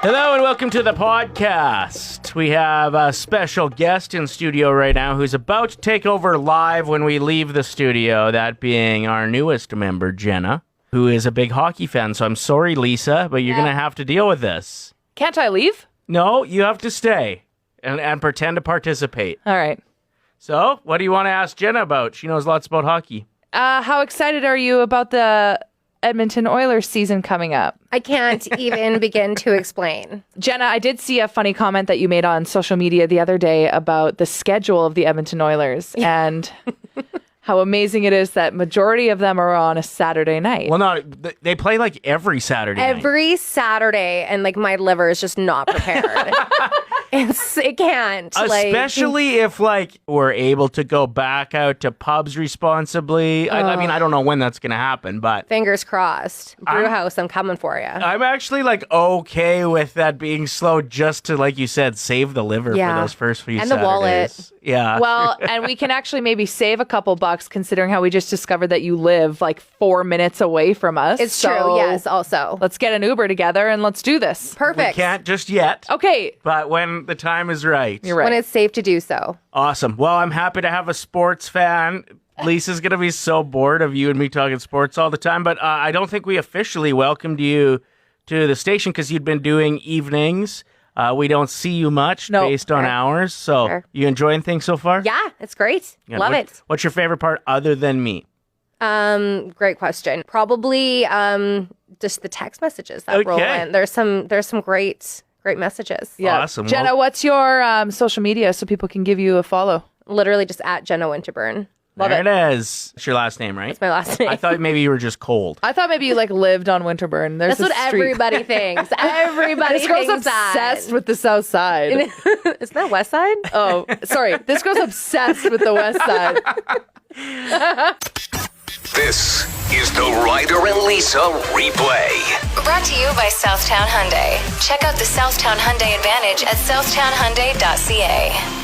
Hello and welcome to the podcast. We have a special guest in studio right now who's about to take over live when we leave the studio, that being our newest member, Jenna, who is a big hockey fan. So I'm sorry, Lisa, but you're going to have to deal with this. Can't I leave? No, you have to stay and pretend to participate. All right. So what do you want to ask Jenna about? She knows lots about hockey. How excited are you about the Edmonton Oilers season coming up? I can't even begin to explain. Jenna, I did see a funny comment that you made on social media the other day about the schedule of the Edmonton Oilers and how amazing it is that majority of them are on a Saturday night. Well, no, they play like every Saturday night. Every Saturday, and like my liver is just not prepared. It can't. Especially if like we're able to go back out to pubs responsibly. I mean, I don't know when that's going to happen, but Fingers crossed. Brewhouse, I'm coming for you. I'm actually like okay with that being slow just to, like you said, save the liver for those first few and Saturdays. the wallet. Yeah. Well, and we can actually maybe save a couple bucks considering how we just discovered that you live like 4 minutes away from us. It's true, yes, also. Let's get an Uber together and let's do this. Perfect. We can't just yet. Okay. But when the time is right. You're right. When it's safe to do so. Awesome. Well, I'm happy to have a sports fan. Lisa's going to be so bored of you and me talking sports all the time, but I don't think we officially welcomed you to the station because you'd been doing evenings. We don't see you much based on hours. So you enjoying things so far? Yeah, it's great. Yeah, Love it. What's your favorite part other than me? Great question. Probably just the text messages that roll in. There's some great messages. Yeah. Awesome. Jenna, what's your social media so people can give you a follow? Literally just at Jenna Winterburn. Love there it. it is. It's your last name, right? It's my last name. I thought maybe you were just cold. I thought maybe you like lived on Winterburn. That's what everybody thinks. Everybody This girl's thinks obsessed that. with the South Side. Isn't that West Side? Oh, sorry. This girl's obsessed with the West Side. This is the Ryder and Lisa replay. Brought to you by Southtown Hyundai. Check out the Southtown Hyundai Advantage at southtownhyundai.ca.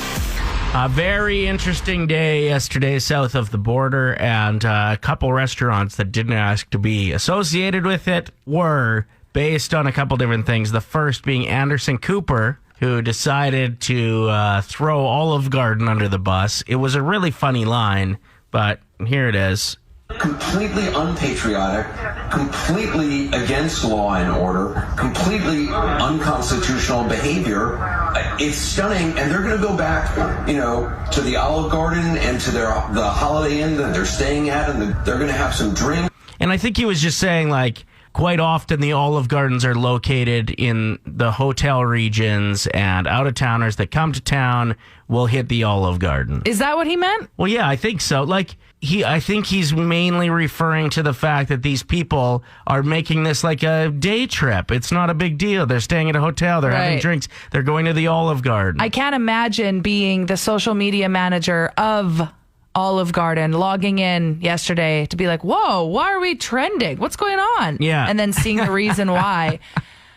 A very interesting day yesterday south of the border, and a couple restaurants that didn't ask to be associated with it were based on a couple different things. The first being Anderson Cooper, who decided to throw Olive Garden under the bus. It was a really funny line, but here it is. Completely unpatriotic, completely against law and order, completely unconstitutional behavior. It's stunning, and they're going to go back, to the Olive Garden and to the Holiday Inn that they're staying at, and they're going to have some drinks. And I think he was just saying, like, quite often the Olive Gardens are located in the hotel regions, and out-of-towners that come to town will hit the Olive Garden. Is that what he meant? Well, yeah, I think so. Like, I think he's mainly referring to the fact that these people are making this like a day trip. It's not a big deal. They're staying at a hotel. They're having drinks. They're going to the Olive Garden. I can't imagine being the social media manager of Olive Garden, logging in yesterday to be like, whoa, why are we trending? What's going on? Yeah. And then seeing the reason why.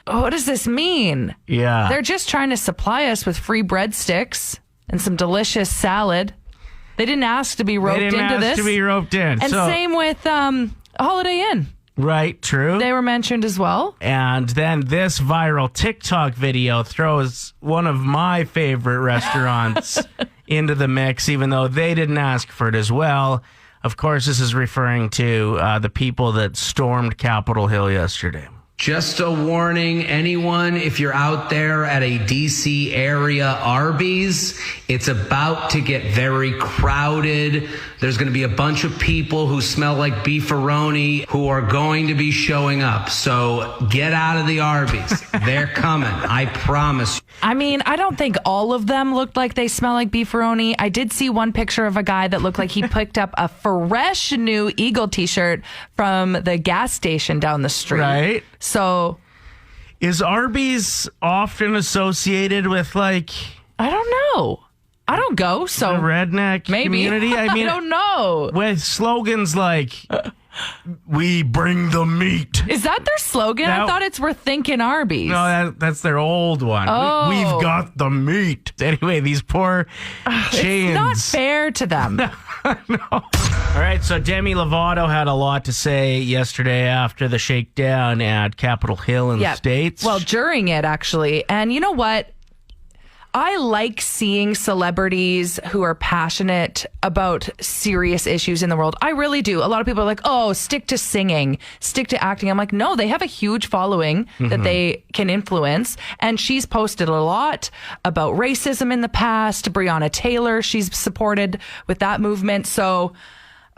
What does this mean? Yeah. They're just trying to supply us with free breadsticks and some delicious salad. They didn't ask to be roped into this. They didn't ask to be roped in. And same with Holiday Inn. Right, true. They were mentioned as well. And then this viral TikTok video throws one of my favorite restaurants into the mix, even though they didn't ask for it as well. Of course, this is referring to the people that stormed Capitol Hill yesterday. Just a warning, anyone, if you're out there at a DC area Arbys, it's about to get very crowded. There's going to be a bunch of people who smell like beefaroni who are going to be showing up. So get out of the Arbys. They're coming. I promise. I mean, I don't think all of them looked like they smell like beefaroni. I did see one picture of a guy that looked like he picked up a fresh new Eagle t-shirt from the gas station down the street. Right. So, is Arbys often associated with, like, I don't know. I don't go, so the redneck community? I mean, I don't know. With slogans like, we bring the meat. Is that their slogan? I thought it's we're thinking Arbys. No, that's their old one. Oh. We've got the meat. Anyway, these poor chains. It's not fair to them. No. All right, so Demi Lovato had a lot to say yesterday after the shakedown at Capitol Hill in the States. Well, during it, actually. And you know what? I like seeing celebrities who are passionate about serious issues in the world. I really do. A lot of people are like, oh, stick to singing, stick to acting. I'm like, no, they have a huge following that they can influence. And she's posted a lot about racism in the past. Breonna Taylor, she's supported with that movement. So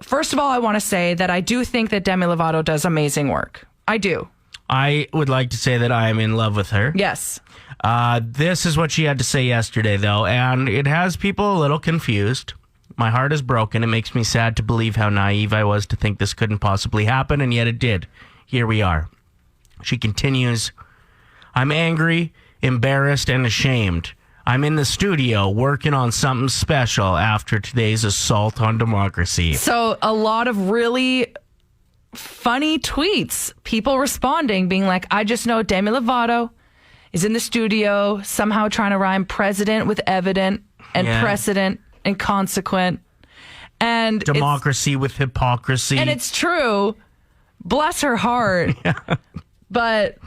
first of all, I want to say that I do think that Demi Lovato does amazing work. I do. I would like to say that I am in love with her. Yes. This is what she had to say yesterday, though, and it has people a little confused. My heart is broken. It makes me sad to believe how naive I was to think this couldn't possibly happen, and yet it did. Here we are. She continues, I'm angry, embarrassed, and ashamed. I'm in the studio working on something special after today's assault on democracy. So a lot of really funny tweets, people responding, being like, I just know Demi Lovato is in the studio somehow trying to rhyme president with evident and precedent and consequent. And democracy with hypocrisy. And it's true. Bless her heart. But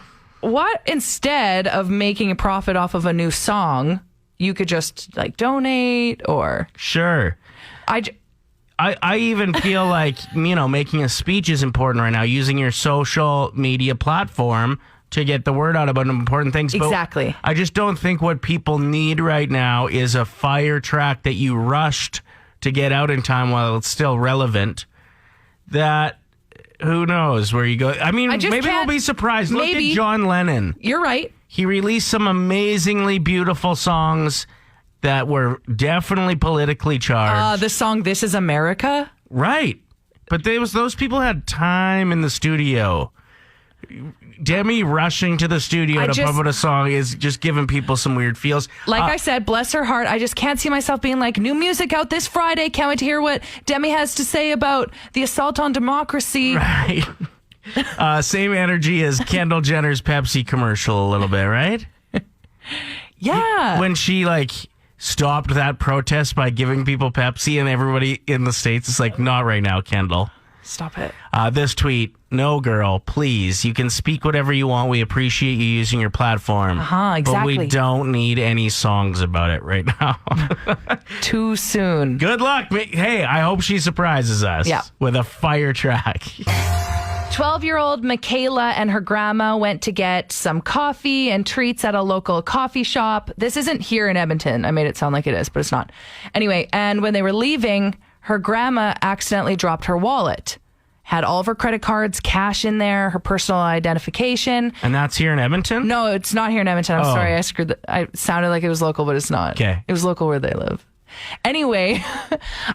what, instead of making a profit off of a new song, you could just like donate or... Sure. I even feel like, making a speech is important right now, using your social media platform to get the word out about important things. Exactly. But I just don't think what people need right now is a fire track that you rushed to get out in time while it's still relevant. That, who knows where you go. I mean, maybe we'll be surprised. Look at John Lennon. You're right. He released some amazingly beautiful songs that were definitely politically charged. The song This Is America? Right. But those people had time in the studio. Demi rushing to the studio to put out a song is just giving people some weird feels. Like I said, bless her heart. I just can't see myself being like, new music out this Friday. Can't wait to hear what Demi has to say about the assault on democracy. Right. Same energy as Kendall Jenner's Pepsi commercial a little bit, right? Yeah. When she stopped that protest by giving people Pepsi, and everybody in the States is like, not right now, Kendall. Stop it. This tweet, no, girl, please. You can speak whatever you want. We appreciate you using your platform. Exactly. But we don't need any songs about it right now. Too soon. Good luck. Hey, I hope she surprises us with a fire track. 12-year-old Michaela and her grandma went to get some coffee and treats at a local coffee shop. This isn't here in Edmonton. I made it sound like it is, but it's not. Anyway, and when they were leaving, her grandma accidentally dropped her wallet. Had all of her credit cards, cash in there, her personal identification. And that's here in Edmonton? No, it's not here in Edmonton. I'm sorry. I sounded like it was local, but it's not. Okay. It was local where they live. Anyway,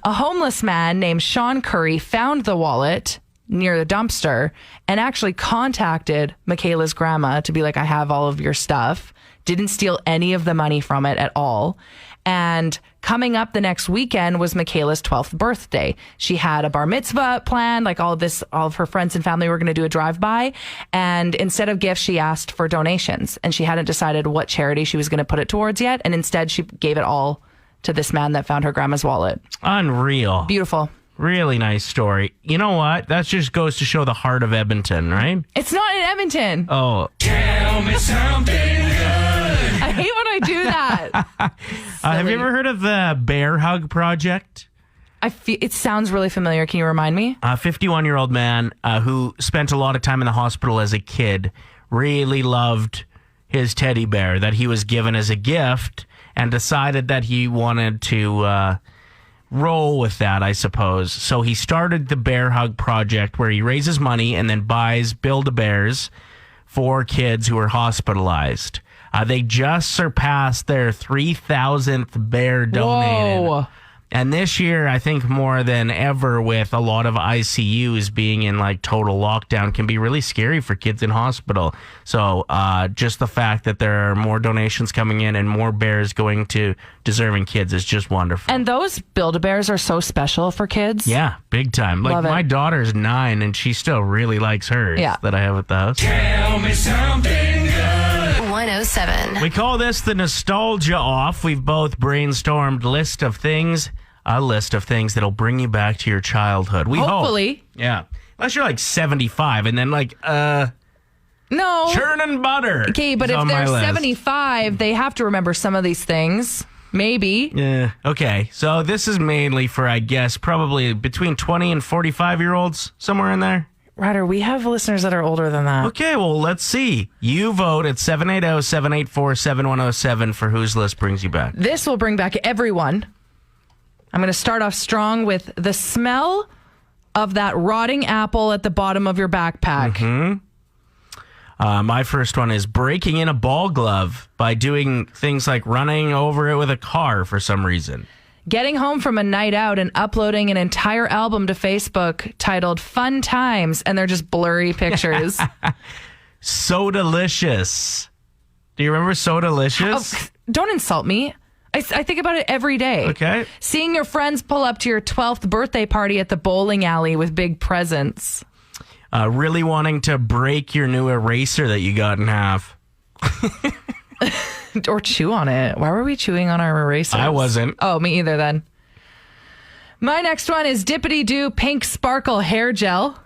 a homeless man named Sean Curry found the wallet near the dumpster and actually contacted Michaela's grandma to be like, I have all of your stuff. Didn't steal any of the money from it at all. And coming up the next weekend was Michaela's 12th birthday. She had a bar mitzvah planned, all of her friends and family were going to do a drive-by. And instead of gifts, she asked for donations. And she hadn't decided what charity she was going to put it towards yet. And instead, she gave it all to this man that found her grandma's wallet. Unreal. Beautiful. Really nice story. You know what? That just goes to show the heart of Edmonton, right? It's not in Edmonton. Oh. Tell me something good. I hate when I do that. Have you ever heard of the Bear Hug Project? It sounds really familiar. Can you remind me? A 51-year-old man who spent a lot of time in the hospital as a kid really loved his teddy bear that he was given as a gift and decided that he wanted to roll with that, I suppose. So he started the Bear Hug Project where he raises money and then buys Build-A-Bears for kids who are hospitalized. They just surpassed their 3,000th bear donated. Whoa. And this year, I think more than ever, with a lot of ICUs being in total lockdown, can be really scary for kids in hospital. So just the fact that there are more donations coming in and more bears going to deserving kids is just wonderful. And those Build-A-Bears are so special for kids. Yeah, big time. Love it. My daughter's 9 and she still really likes hers that I have at the house. Tell me something good. 107. We call this the Nostalgia Off. We've both brainstormed list of things a list of things that'll bring you back to your childhood. We Hopefully. hope. Yeah. Unless you're like 75 and then like, no. churn and butter. Okay, but if they're 75, they have to remember some of these things. Maybe. Yeah. Okay. So this is mainly for, I guess, probably between 20 and 45-year-olds, somewhere in there. Ryder, we have listeners that are older than that. Okay, well, let's see. You vote at 780-784-7107 for whose list brings you back. This will bring back everyone. I'm going to start off strong with the smell of that rotting apple at the bottom of your backpack. Mm-hmm. My first one is breaking in a ball glove by doing things like running over it with a car for some reason. Getting home from a night out and uploading an entire album to Facebook titled Fun Times, and they're just blurry pictures. So Delicious. Do you remember So Delicious? Oh, don't insult me. I think about it every day. Okay. Seeing your friends pull up to your 12th birthday party at the bowling alley with big presents. Really wanting to break your new eraser that you got in half. Or chew on it. Why were we chewing on our erasers? I wasn't. Oh, me either then. My next one is Dippity-Doo Pink Sparkle Hair Gel.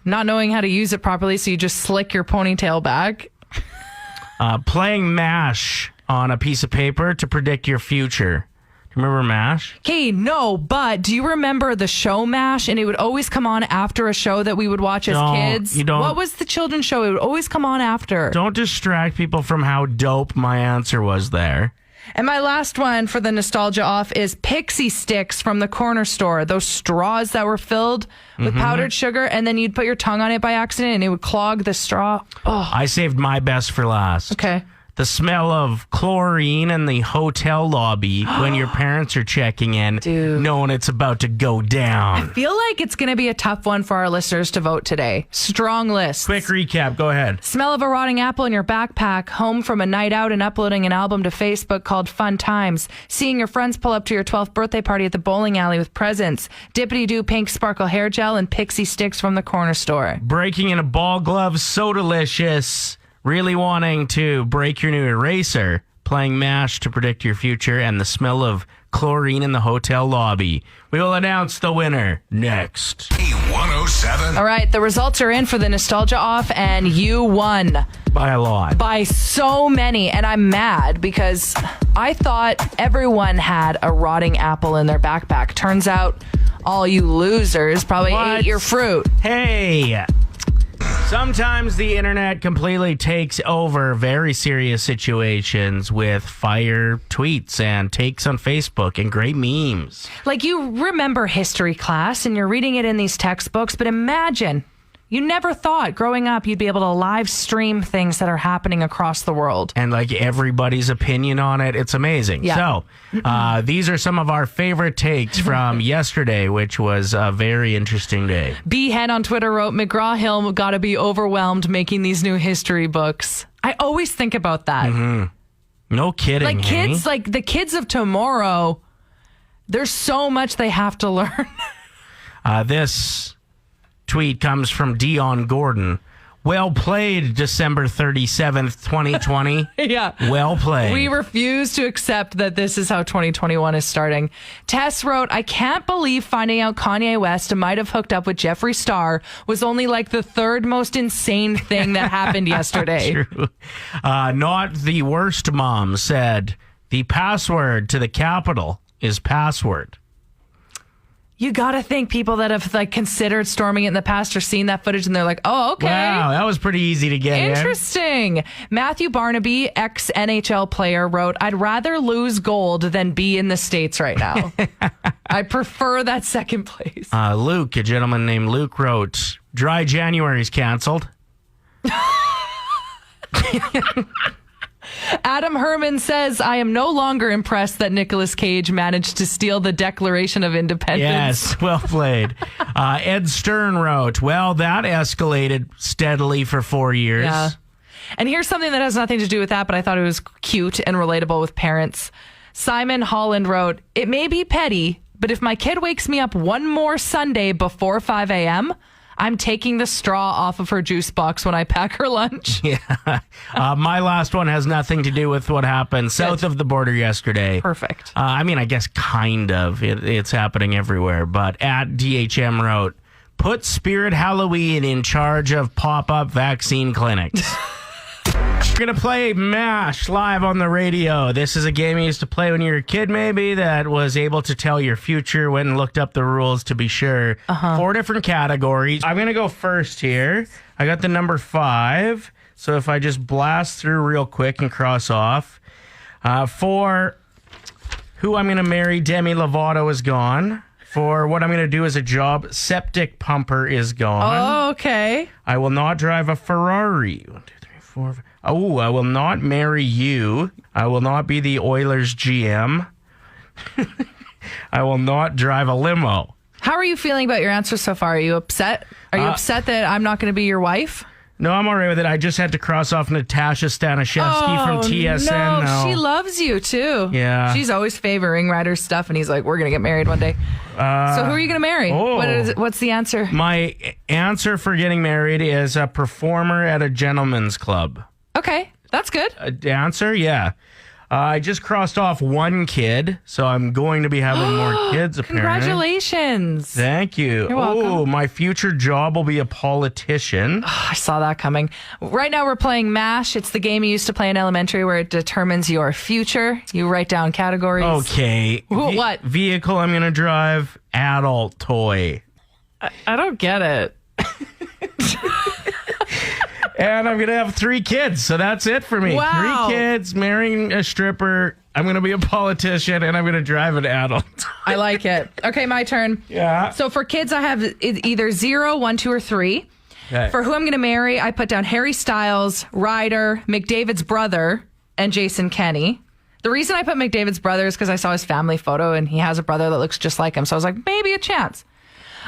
Not knowing how to use it properly, so you just slick your ponytail back. Playing MASH on a piece of paper to predict your future. Do you remember MASH? Okay, no, but do you remember the show MASH? And it would always come on after a show that we would watch as kids. You don't. What was the children's show? It would always come on after. Don't distract people from how dope my answer was there. And my last one for the nostalgia off is Pixie Sticks from the corner store. Those straws that were filled with powdered sugar, and then you'd put your tongue on it by accident and it would clog the straw. Oh. I saved my best for last. Okay. The smell of chlorine in the hotel lobby when your parents are checking in, knowing it's about to go down. I feel like it's going to be a tough one for our listeners to vote today. Strong list. Quick recap. Go ahead. Smell of a rotting apple in your backpack. Home from a night out and uploading an album to Facebook called Fun Times. Seeing your friends pull up to your 12th birthday party at the bowling alley with presents. Dippity-Doo Pink Sparkle Hair Gel and Pixie Sticks from the corner store. Breaking in a ball glove. So Delicious. Really wanting to break your new eraser, playing MASH to predict your future, and the smell of chlorine in the hotel lobby. We will announce the winner next. A107. All right, the results are in for the nostalgia off, and you won. By a lot. By so many, and I'm mad because I thought everyone had a rotting apple in their backpack. Turns out all you losers probably ate your fruit. Hey! Sometimes the internet completely takes over very serious situations with fire tweets and takes on Facebook and great memes. Like, you remember history class and you're reading it in these textbooks, but imagine you never thought growing up you'd be able to live stream things that are happening across the world. And like everybody's opinion on it, it's amazing. Yeah. So these are some of our favorite takes from yesterday, which was a very interesting day. B-Head on Twitter wrote, McGraw-Hill got to be overwhelmed making these new history books. I always think about that. Mm-hmm. No kidding. Like kids, like the kids of tomorrow, there's so much they have to learn. This tweet comes from Dion Gordon. Well played, December 37th, 2020. Yeah. Well played. We refuse to accept that this is how 2021 is starting. Tess wrote, I can't believe finding out Kanye West might have hooked up with Jeffree Star was only like the third most insane thing that happened yesterday. True. Not the worst mom said, the password to the Capitol is password. You gotta think people that have like considered storming it in the past or seen that footage and they're like, oh, okay. Wow, that was pretty easy to get Interesting. Matthew Barnaby, ex-NHL player, wrote, I'd rather lose gold than be in the States right now. I prefer that second place. Luke, a gentleman named Luke, wrote, Dry January's canceled. Adam Herman says, I am no longer impressed that Nicolas Cage managed to steal the Declaration of Independence. Yes, well played. Ed Stern wrote, well, that escalated steadily for 4 years. Yeah. And here's something that has nothing to do with that, but I thought it was cute and relatable with parents. Simon Holland wrote, it may be petty, but if my kid wakes me up one more Sunday before 5 a.m., I'm taking the straw off of her juice box when I pack her lunch. Yeah. My last one has nothing to do with what happened south of the border yesterday. Perfect. I mean, I guess kind of. It's happening everywhere. But at DHM wrote, put Spirit Halloween in charge of pop-up vaccine clinics. We're going to play MASH live on the radio. This is a game you used to play when you were a kid, maybe, that was able to tell your future. Went and looked up the rules to be sure. 4 different categories. I'm going to go first here. I got the number 5. So if I just blast through real quick and cross off. For who I'm going to marry, Demi Lovato is gone. For what I'm going to do as a job, septic pumper is gone. Oh, okay. I will not drive a Ferrari. 1, 2, 3, 4, 5. Oh, I will not marry you. I will not be the Oilers GM. I will not drive a limo. How are you feeling about your answers so far? Are you upset? Are you upset that I'm not going to be your wife? No, I'm all right with it. I just had to cross off Natasha Stanishevsky from TSN. No, she loves you too. Yeah. She's always favoring Ryder's stuff, and he's like, we're going to get married one day. So who are you going to marry? What's the answer? My answer for getting married is a performer at a gentleman's club. Okay, that's good. A dancer, yeah. I just crossed off 1 kid, so I'm going to be having more kids, apparently. Congratulations. Thank you. You're welcome. Oh, my future job will be a politician. I saw that coming. Right now we're playing MASH. It's the game you used to play in elementary where it determines your future. You write down categories. Okay. What? Vehicle I'm going to drive, adult toy. I don't get it. And I'm going to have 3 kids, so that's it for me. Wow. 3 kids, marrying a stripper, I'm going to be a politician, and I'm going to drive an adult. I like it. Okay, my turn. Yeah. So for kids, I have either 0, 1, 2, or 3. Okay. For who I'm going to marry, I put down Harry Styles, Ryder, McDavid's brother, and Jason Kenney. The reason I put McDavid's brother is because I saw his family photo, and he has a brother that looks just like him. So I was like, maybe a chance.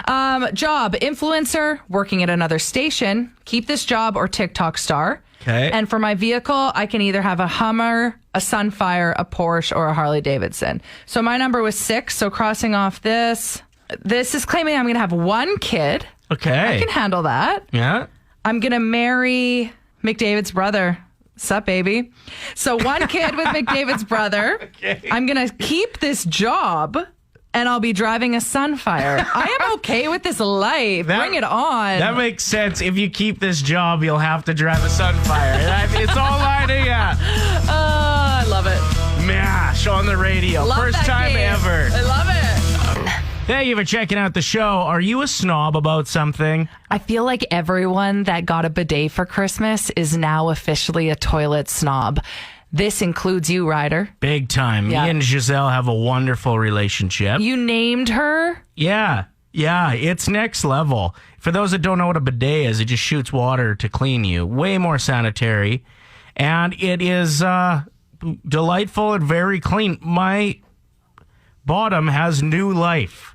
Job, influencer, working at another station, keep this job, or TikTok star. Okay. And for my vehicle, I can either have a Hummer, a Sunfire, a Porsche, or a Harley Davidson. So my number was 6. So crossing off this is claiming I'm going to have 1 kid. Okay. I can handle that. Yeah. I'm going to marry McDavid's brother. Sup, baby? So 1 kid with McDavid's brother. Okay. I'm going to keep this job. And I'll be driving a Sunfire. I am okay with this life. Bring it on. That makes sense. If you keep this job, you'll have to drive a Sunfire. It's all lining up. I love it. MASH on the radio. Love First that time game. ever. I love it. Thank you for checking out the show. Are you a snob about something? I feel like everyone that got a bidet for Christmas is now officially a toilet snob. This includes you, Ryder. Big time. Yeah. Me and Giselle have a wonderful relationship. You named her? Yeah, it's next level. For those that don't know what a bidet is, it just shoots water to clean you. Way more sanitary. And it is delightful and very clean. My bottom has new life.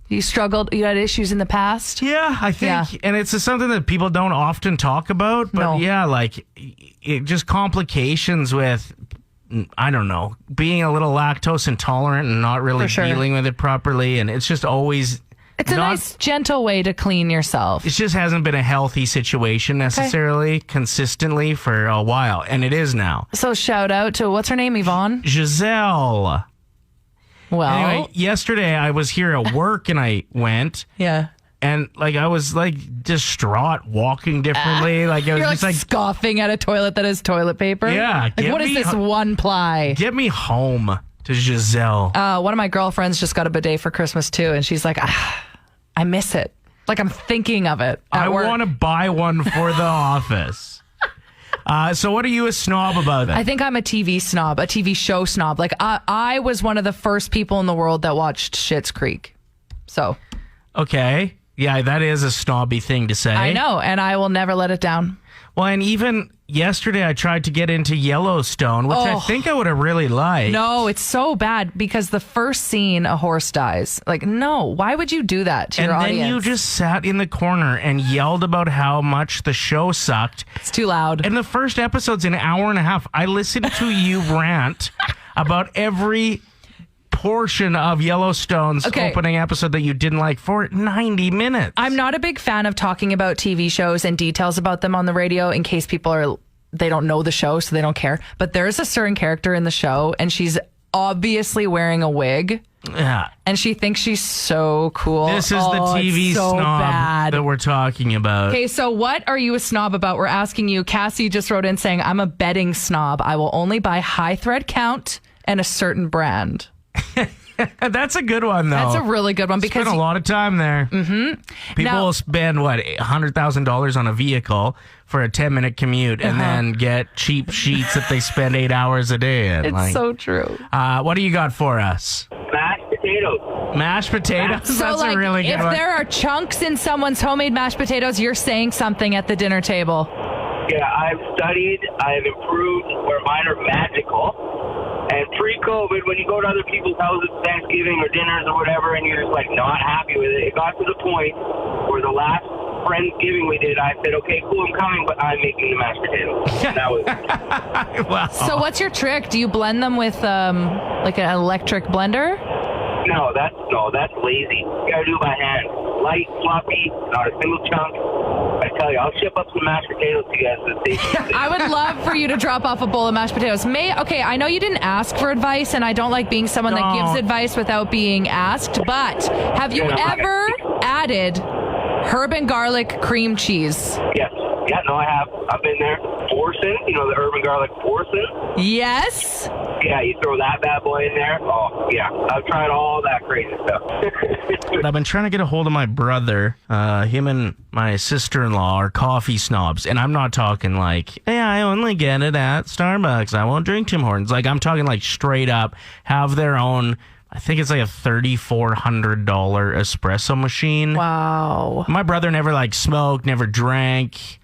You struggled, you had issues in the past? Yeah, I think. And it's something that people don't often talk about. But it just complications with, I don't know, being a little lactose intolerant and not really dealing with it properly. And it's just always... It's a nice, gentle way to clean yourself. It just hasn't been a healthy situation necessarily, consistently for a while. And it is now. So shout out to, what's her name, Yvonne? Giselle. Well, anyway, yesterday I was here at work and I went. Yeah. And I was distraught, walking differently. I was You're just scoffing at a toilet that has toilet paper. Yeah. What is this 1 ply? Get me home to Giselle. One of my girlfriends just got a bidet for Christmas too, and she's like, I miss it. I'm thinking of it. I want to buy one for the office. So what are you a snob about then? I think I'm a TV snob, a TV show snob. I was one of the first people in the world that watched Schitt's Creek. So. Okay. Yeah, that is a snobby thing to say. I know, and I will never let it down. Well, and even yesterday I tried to get into Yellowstone, which I think I would have really liked. No, it's so bad because the first scene, a horse dies. No, why would you do that to your audience? And then you just sat in the corner and yelled about how much the show sucked. It's too loud. And the first episode's an hour and a half. I listened to you rant about every portion of Yellowstone's opening episode that you didn't like for 90 minutes. I'm not a big fan of talking about TV shows and details about them on the radio in case they don't know the show, so they don't care. But there's a certain character in the show, and she's obviously wearing a wig. Yeah. And she thinks she's so cool. This is the TV snob that we're talking about. Okay, so what are you a snob about? We're asking you. Cassie just wrote in saying, I'm a bedding snob. I will only buy high thread count and a certain brand. That's a good one, though. That's a really good one because spend a lot of time there. Mm-hmm. People will spend $100,000 on a vehicle for a 10-minute commute and then get cheap sheets that they spend 8 hours a day in. It's so true. What do you got for us? Mashed potatoes. Mashed potatoes? So, That's a really good one. If there are chunks in someone's homemade mashed potatoes, you're saying something at the dinner table. Yeah, I've studied. I've improved where mine are magical. And pre-COVID, when you go to other people's houses, Thanksgiving or dinners or whatever, and you're just like not happy with it, it got to the point where the last Friendsgiving we did, I said, okay, cool, I'm coming, but I'm making the mashed potatoes. And that was Wow. So what's your trick? Do you blend them with like an electric blender? No, that's lazy. You gotta do it by hand. Light, fluffy, not a single chunk. I tell you, I'll ship up some mashed potatoes to you guys to the station. I would love for you to drop off a bowl of mashed potatoes. Okay, I know you didn't ask for advice, and I don't like being someone that gives advice without being asked, but have you ever added herb and garlic cream cheese? Yes. Yeah, no, I have. I've been there. Forcing, the herb and garlic forcing. Yes. Yeah, you throw that bad boy in there. Oh, yeah. I've tried all that crazy stuff. I've been trying to get a hold of my brother. Him and my sister-in-law are coffee snobs. And I'm not talking like, hey, I only get it at Starbucks. I won't drink Tim Hortons. Like, I'm talking like straight up have their own, I think it's like a $3,400 espresso machine. Wow. My brother never like smoked, never drank.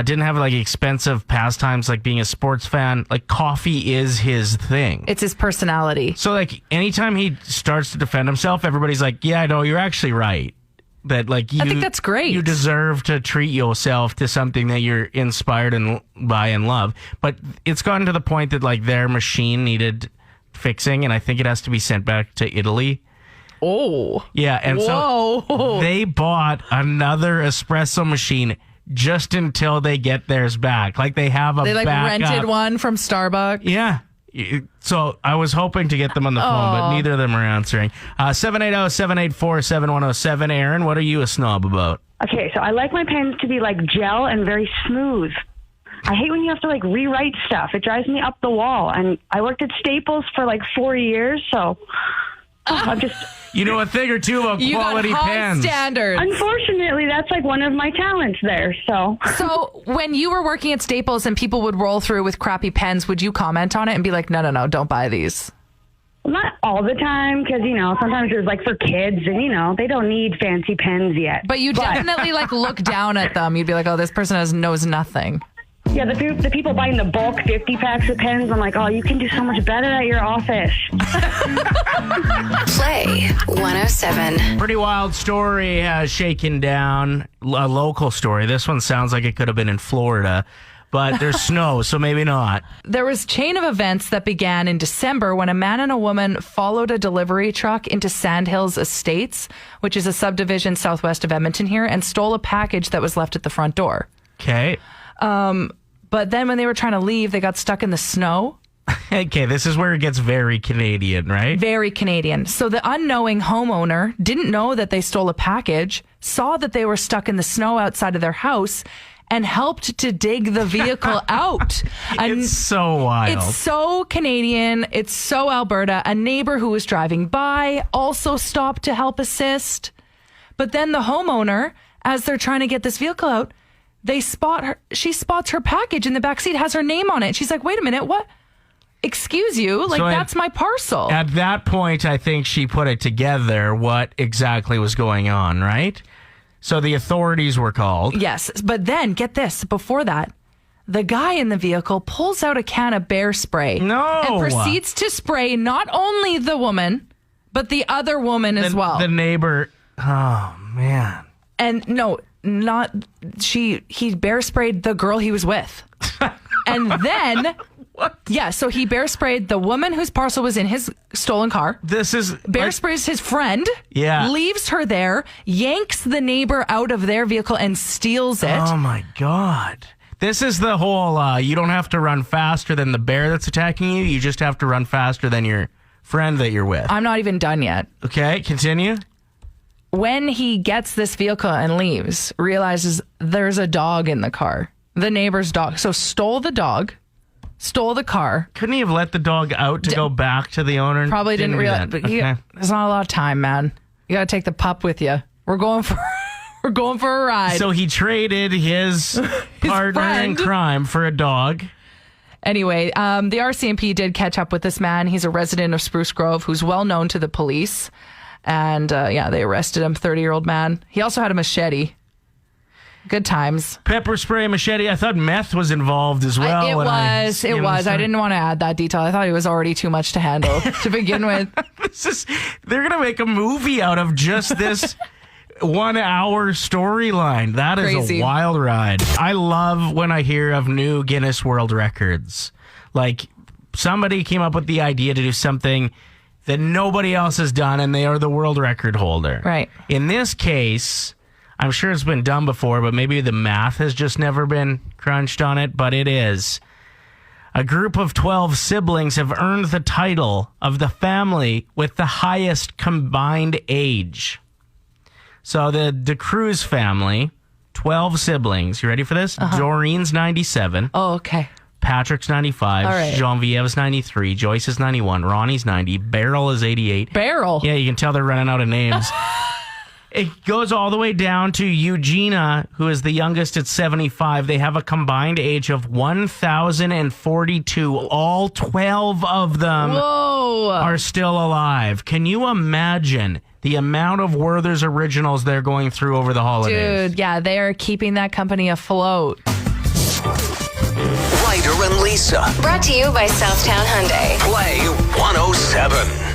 Didn't have like expensive pastimes like being a sports fan. Like coffee is his thing. It's his personality. So like anytime he starts to defend himself, everybody's like, yeah, I know, you're actually right. That like I think that's great. You deserve to treat yourself to something that you're inspired by and love. But it's gotten to the point that like their machine needed fixing, and I think it has to be sent back to Italy. Oh. Yeah, and so they bought another espresso machine just until they get theirs back. Like they have a backup. Rented one from Starbucks. Yeah. So I was hoping to get them on the phone, but neither of them are answering. 780-784-7107. Aaron, what are you a snob about? Okay, so I like my pens to be like gel and very smooth. I hate when you have to like rewrite stuff. It drives me up the wall. And I worked at Staples for like 4 years, so I'm just... You know a thing or two about quality got high pens. Standards. Unfortunately, that's like one of my talents there. So when you were working at Staples and people would roll through with crappy pens, would you comment on it and be like, no, don't buy these? Not all the time, because, sometimes it's like for kids and, they don't need fancy pens yet. But you definitely like look down at them. You'd be like, oh, this person knows nothing. Yeah, the people buying the bulk 50 packs of pens, I'm like, oh, you can do so much better at your office. Play 107. Pretty wild story has shaken down. A local story. This one sounds like it could have been in Florida, but there's snow, so maybe not. There was a chain of events that began in December when a man and a woman followed a delivery truck into Sandhills Estates, which is a subdivision southwest of Edmonton here, and stole a package that was left at the front door. Okay. But then when they were trying to leave, they got stuck in the snow. Okay, this is where it gets very Canadian, right? Very Canadian. So the unknowing homeowner didn't know that they stole a package, saw that they were stuck in the snow outside of their house, and helped to dig the vehicle out. It's so wild. It's so Canadian. It's so Alberta. A neighbor who was driving by also stopped to help assist. But then the homeowner, as they're trying to get this vehicle out, she spots her package in the back seat, has her name on it. She's like, wait a minute, what? Excuse you? Like, that's my parcel. At that point, I think she put it together what exactly was going on, right? So the authorities were called. Yes, but then, get this, before that, the guy in the vehicle pulls out a can of bear spray. No! And proceeds to spray not only the woman, but the other woman as well. The neighbor, oh, man. And no, he bear sprayed the girl he was with. And then What? Yeah, so he bear sprayed the woman whose parcel was in his stolen car. This is Bear sprays his friend. Yeah. Leaves her there, yanks the neighbor out of their vehicle and steals it. Oh my God. This is the whole, you don't have to run faster than the bear that's attacking you. You just have to run faster than your friend that you're with. I'm not even done yet. Okay, continue. When he gets this vehicle and leaves, realizes there's a dog in the car. The neighbor's dog. So stole the dog, stole the car. Couldn't he have let the dog out to go back to the owner? Probably didn't realize. But there's not a lot of time, man. You got to take the pup with you. We're going for a ride. So he traded his partner in crime for a dog. Anyway, the RCMP did catch up with this man. He's a resident of Spruce Grove who's well known to the police. And they arrested him, 30-year-old man. He also had a machete. Good times. Pepper spray, machete. I thought meth was involved as well. It was. I didn't want to add that detail. I thought it was already too much to handle to begin with. They're going to make a movie out of just this 1 hour storyline. That is crazy. A wild ride. I love when I hear of new Guinness World Records. Like somebody came up with the idea to do something that nobody else has done, and they are the world record holder. Right. In this case, I'm sure it's been done before, but maybe the math has just never been crunched on it, but it is. A group of 12 siblings have earned the title of the family with the highest combined age. So the DeCruz family, 12 siblings. You ready for this? Doreen's 97. Oh, okay. Patrick's 95. All right. Geneviève's 93. Joyce is 91. Ronnie's 90. Beryl is 88. Beryl? Yeah, you can tell they're running out of names. It goes all the way down to Eugenia, who is the youngest at 75. They have a combined age of 1,042. All 12 of them are still alive. Can you imagine the amount of Werther's originals they're going through over the holidays? Dude, yeah, they are keeping that company afloat. Ryder and Lisa. Brought to you by Southtown Hyundai. Play 107.